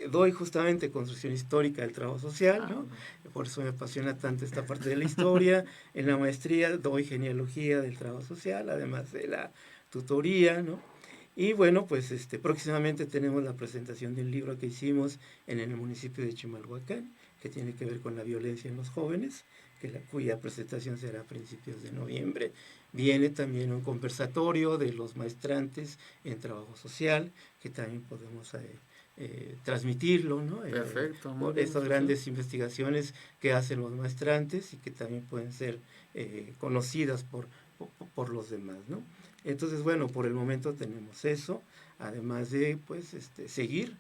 Doy justamente construcción histórica del trabajo social, ¿no? Por eso me apasiona tanto esta parte de la historia. En la maestría doy genealogía del trabajo social, además de la tutoría, ¿no? Y bueno, pues próximamente tenemos la presentación de un libro que hicimos en el municipio de Chimalhuacán, que tiene que ver con la violencia en los jóvenes, cuya presentación será a principios de noviembre. Viene también un conversatorio de los maestrantes en trabajo social, que también podemos transmitirlo, ¿no? Perfecto. Por estas grandes investigaciones que hacen los maestrantes y que también pueden ser conocidas por los demás, ¿no? Entonces, bueno, por el momento tenemos eso, además de pues seguir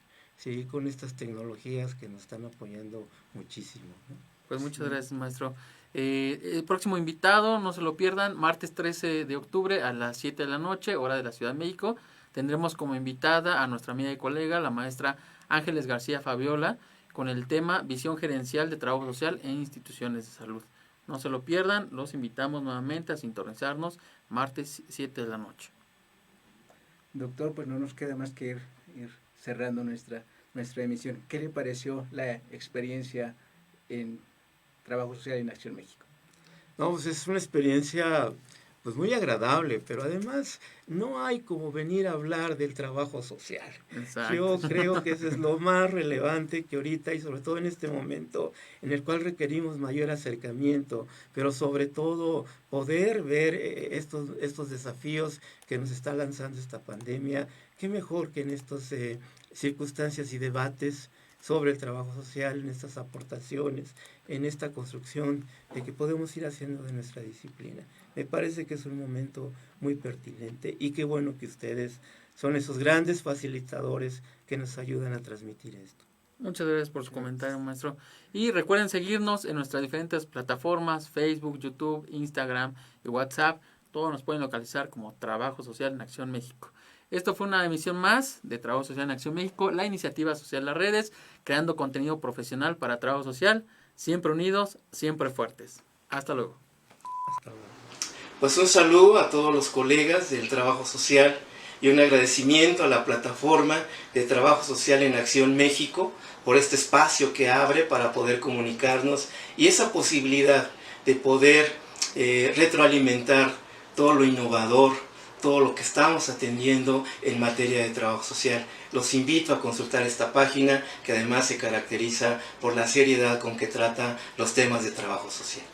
con estas tecnologías que nos están apoyando muchísimo, ¿no? Pues muchas gracias, maestro. El próximo invitado, no se lo pierdan, martes 13 de octubre a las 7 de la noche, hora de la Ciudad de México. Tendremos como invitada a nuestra amiga y colega, la maestra Ángeles García Fabiola, con el tema Visión Gerencial de Trabajo Social en Instituciones de Salud. No se lo pierdan, los invitamos nuevamente a sintonizarnos martes 7 de la noche. Doctor, pues no nos queda más que ir cerrando nuestra emisión. ¿Qué le pareció la experiencia en Trabajo Social en Acción México? No, pues es una experiencia pues muy agradable, pero además no hay como venir a hablar del trabajo social. Exacto. Yo creo que eso es lo más relevante que ahorita y sobre todo en este momento en el cual requerimos mayor acercamiento, pero sobre todo poder ver estos desafíos que nos está lanzando esta pandemia. Qué mejor que en estas circunstancias y debates sobre el trabajo social, en estas aportaciones, en esta construcción de que podemos ir haciendo de nuestra disciplina. Me parece que es un momento muy pertinente y qué bueno que ustedes son esos grandes facilitadores que nos ayudan a transmitir esto. Muchas gracias por su comentario, maestro. Y recuerden seguirnos en nuestras diferentes plataformas, Facebook, YouTube, Instagram y WhatsApp. Todos nos pueden localizar como Trabajo Social en Acción México. Esto fue una emisión más de Trabajo Social en Acción México, la iniciativa social Las Redes, creando contenido profesional para trabajo social, siempre unidos, siempre fuertes. Hasta luego. Hasta luego. Pues un saludo a todos los colegas del trabajo social y un agradecimiento a la plataforma de Trabajo Social en Acción México por este espacio que abre para poder comunicarnos y esa posibilidad de poder retroalimentar todo lo innovador, todo lo que estamos atendiendo en materia de trabajo social. Los invito a consultar esta página que además se caracteriza por la seriedad con que trata los temas de trabajo social.